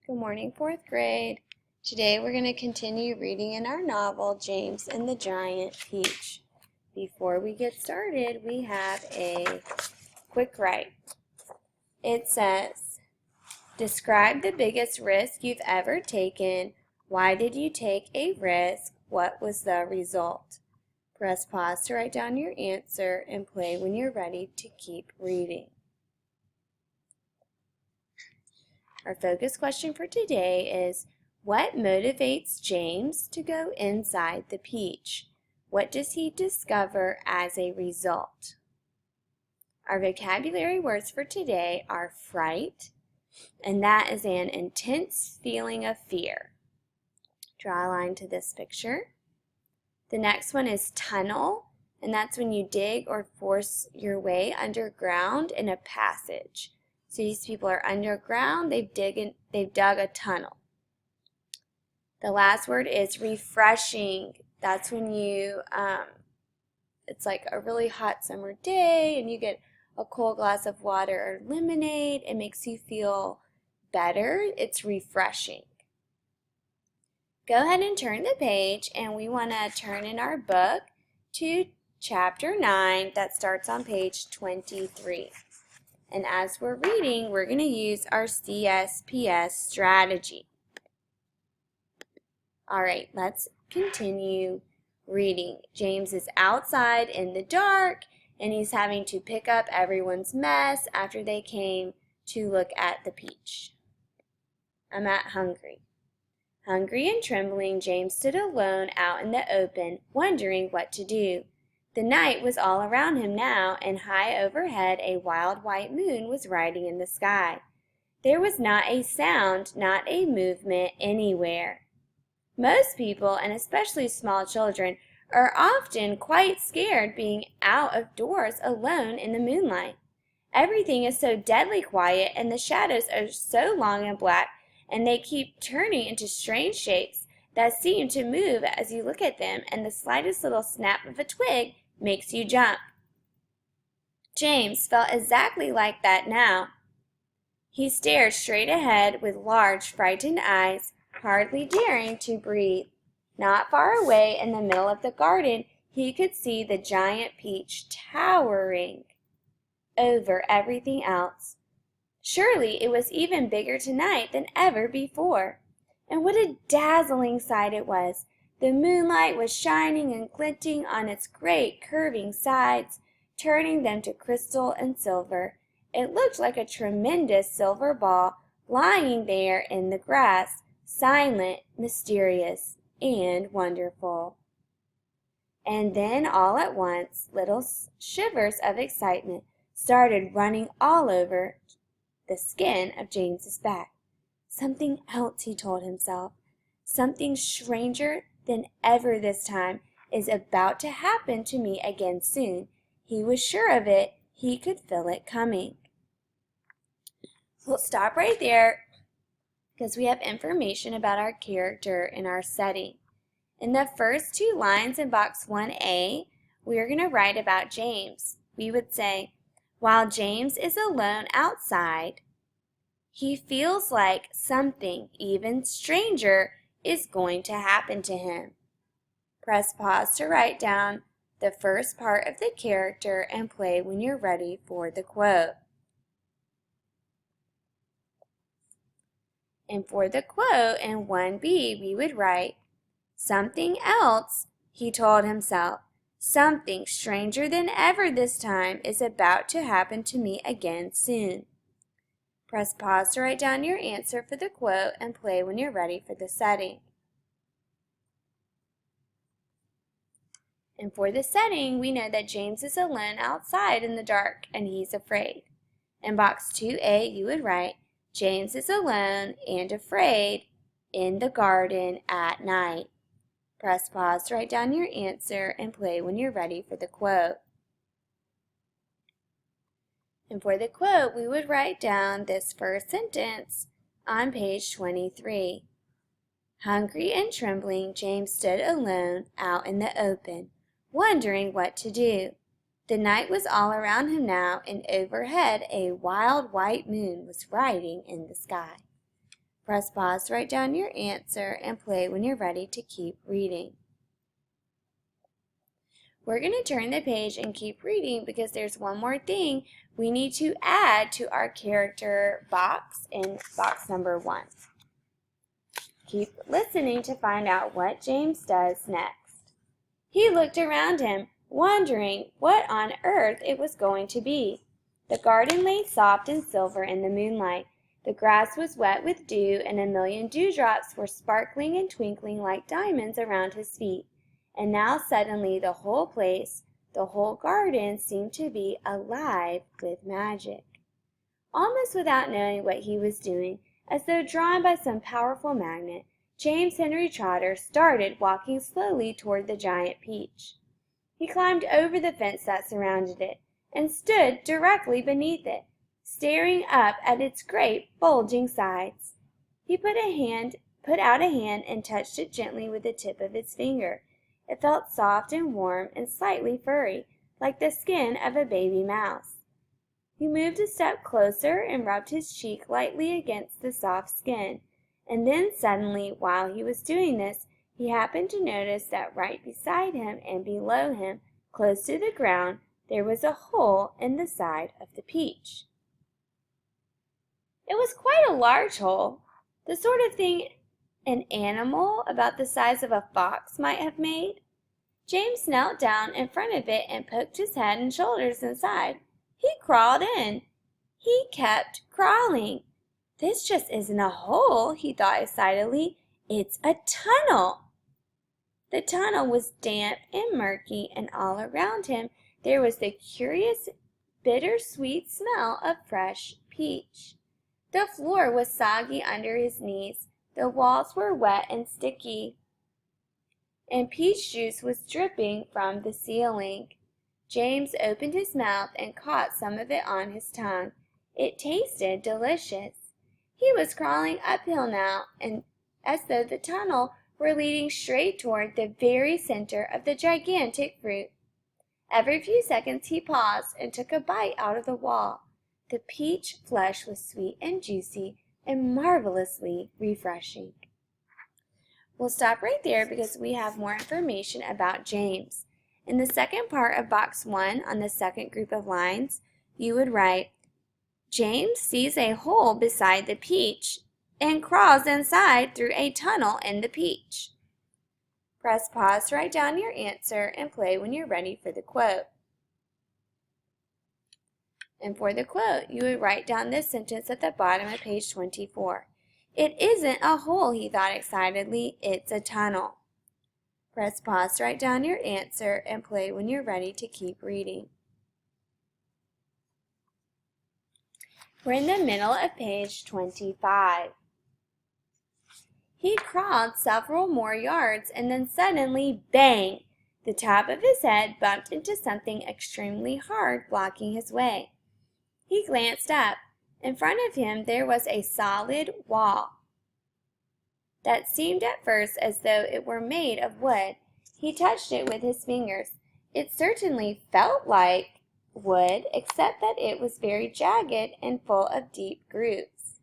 Good morning, fourth grade. Today we're going to continue reading in our novel, James and the Giant Peach. Before we get started, we have a quick write. It says, describe the biggest risk you've ever taken. Why did you take a risk? What was the result? Press pause to write down your answer and play when you're ready to keep reading. Our focus question for today is, what motivates James to go inside the peach? What does he discover as a result? Our vocabulary words for today are fright, and that is an intense feeling of fear. Draw a line to this picture. The next one is tunnel, and that's when you dig or force your way underground in a passage. So these people are underground, they've dug a tunnel. The last word is refreshing. That's when it's like a really hot summer day and you get a cold glass of water or lemonade. It makes you feel better. It's refreshing. Go ahead and turn the page, and we want to turn in our book to chapter 9 that starts on page 23. And as we're reading, we're going to use our CSPS strategy. All right, let's continue reading. James is outside in the dark, and he's having to pick up everyone's mess after they came to look at the peach. I'm hungry. Hungry and trembling, James stood alone out in the open, wondering what to do. The night was all around him now, and high overhead a wild white moon was riding in the sky. There was not a sound, not a movement anywhere. Most people, and especially small children, are often quite scared being out of doors alone in the moonlight. Everything is so deadly quiet, and the shadows are so long and black, and they keep turning into strange shapes that seem to move as you look at them, and the slightest little snap of a twig makes you jump. James felt exactly like that now. He stared straight ahead with large, frightened eyes, hardly daring to breathe. Not far away in the middle of the garden, he could see the giant peach towering over everything else. Surely it was even bigger tonight than ever before. And what a dazzling sight it was! The moonlight was shining and glinting on its great curving sides, turning them to crystal and silver. It looked like a tremendous silver ball lying there in the grass, silent, mysterious, and wonderful. And then all at once, little shivers of excitement started running all over the skin of James's back. Something else, he told himself. Something stranger than ever this time is about to happen to me again soon. He was sure of it. He could feel it coming. We'll stop right there because we have information about our character in our setting. In the first two lines in box 1A, we are going to write about James. We would say, while James is alone outside, he feels like something even stranger is going to happen to him. Press pause to write down the first part of the character and play when you're ready for the quote. And for the quote in 1B, we would write, something else, he told himself. Something stranger than ever this time is about to happen to me again soon. Press pause to write down your answer for the quote and play when you're ready for the setting. And for the setting, we know that James is alone outside in the dark and he's afraid. In box 2A, you would write, James is alone and afraid in the garden at night. Press pause to write down your answer and play when you're ready for the quote. And for the quote, we would write down this first sentence on page 23. Hungry and trembling, James stood alone out in the open, wondering what to do. The night was all around him now, and overhead a wild white moon was riding in the sky. Press pause to write down your answer and play when you're ready to keep reading. We're going to turn the page and keep reading because there's one more thing we need to add to our character box in box number 1. Keep listening to find out what James does next. He looked around him, wondering what on earth it was going to be. The garden lay soft and silver in the moonlight. The grass was wet with dew, and a million dewdrops were sparkling and twinkling like diamonds around his feet. And now suddenly the whole place, the whole garden, seemed to be alive with magic. Almost without knowing what he was doing, as though drawn by some powerful magnet, James Henry Trotter started walking slowly toward the giant peach. He climbed over the fence that surrounded it, and stood directly beneath it, staring up at its great bulging sides. He put out a hand and touched it gently with the tip of his finger. It felt soft and warm and slightly furry, like the skin of a baby mouse. He moved a step closer and rubbed his cheek lightly against the soft skin, and then suddenly, while he was doing this, he happened to notice that right beside him and below him, close to the ground, there was a hole in the side of the peach. It was quite a large hole, the sort of thing an animal about the size of a fox might have made. James knelt down in front of it and poked his head and shoulders inside. He crawled in. He kept crawling. This just isn't a hole, he thought excitedly. It's a tunnel. The tunnel was damp and murky, and all around him there was the curious, bittersweet smell of fresh peach. The floor was soggy under his knees. The walls were wet and sticky, and peach juice was dripping from the ceiling. James opened his mouth and caught some of it on his tongue. It tasted delicious. He was crawling uphill now, and as though the tunnel were leading straight toward the very center of the gigantic fruit. Every few seconds he paused and took a bite out of the wall. The peach flesh was sweet and juicy and marvelously refreshing. We'll stop right there because we have more information about James. In the second part of box 1 on the second group of lines, you would write, James sees a hole beside the peach and crawls inside through a tunnel in the peach. Press pause to write down your answer and play when you're ready for the quote. And for the quote, you would write down this sentence at the bottom of page 24. It isn't a hole, he thought excitedly. It's a tunnel. Press pause to write down your answer and play when you're ready to keep reading. We're in the middle of page 25. He crawled several more yards and then suddenly, bang! The top of his head bumped into something extremely hard blocking his way. He glanced up. In front of him there was a solid wall that seemed at first as though it were made of wood. He touched it with his fingers. It certainly felt like wood, except that it was very jagged and full of deep grooves.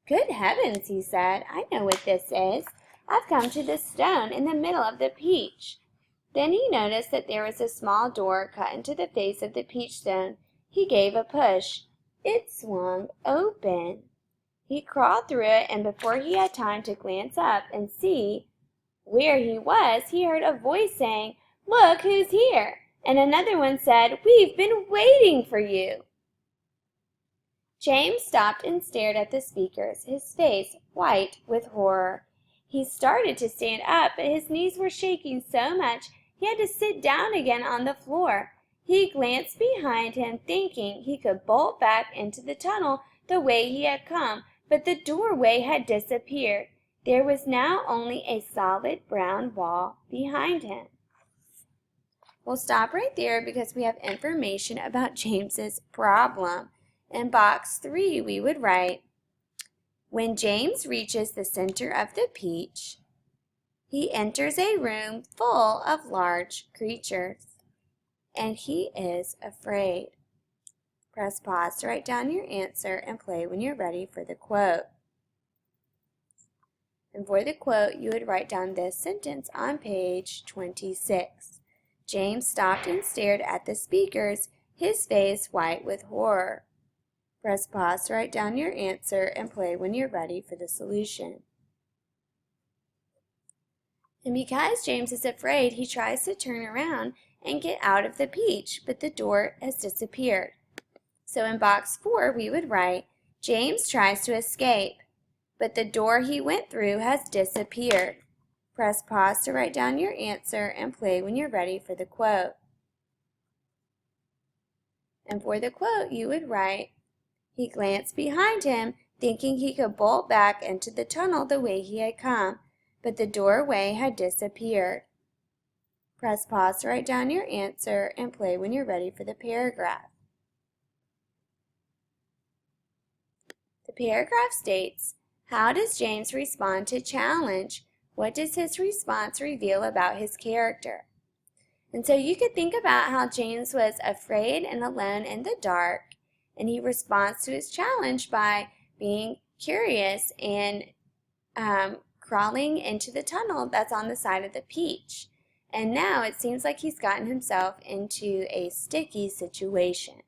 Good heavens, he said, I know what this is. I've come to this stone in the middle of the peach. Then he noticed that there was a small door cut into the face of the peach stone. He gave a push. It swung open. He crawled through it, and before he had time to glance up and see where he was, he heard a voice saying, Look who's here! And another one said, We've been waiting for you. James stopped and stared at the speakers, his face white with horror. He started to stand up, but his knees were shaking so much he had to sit down again on the floor. He glanced behind him, thinking he could bolt back into the tunnel the way he had come, but the doorway had disappeared. There was now only a solid brown wall behind him. We'll stop right there because we have information about James's problem. In box 3, we would write, when James reaches the center of the peach, he enters a room full of large creatures, and he is afraid. Press pause to write down your answer and play when you're ready for the quote. And for the quote, you would write down this sentence on page 26. James stopped and stared at the speakers, his face white with horror. Press pause to write down your answer and play when you're ready for the solution. And because James is afraid, he tries to turn around and get out of the peach, but the door has disappeared. So in box 4, we would write, James tries to escape, but the door he went through has disappeared. Press pause to write down your answer and play when you're ready for the quote. And for the quote, you would write, he glanced behind him, thinking he could bolt back into the tunnel the way he had come, but the doorway had disappeared. Press pause to write down your answer and play when you're ready for the paragraph. The paragraph states, how does James respond to challenge? What does his response reveal about his character? And so you could think about how James was afraid and alone in the dark, and he responds to his challenge by being curious and crawling into the tunnel that's on the side of the peach. And now it seems like he's gotten himself into a sticky situation.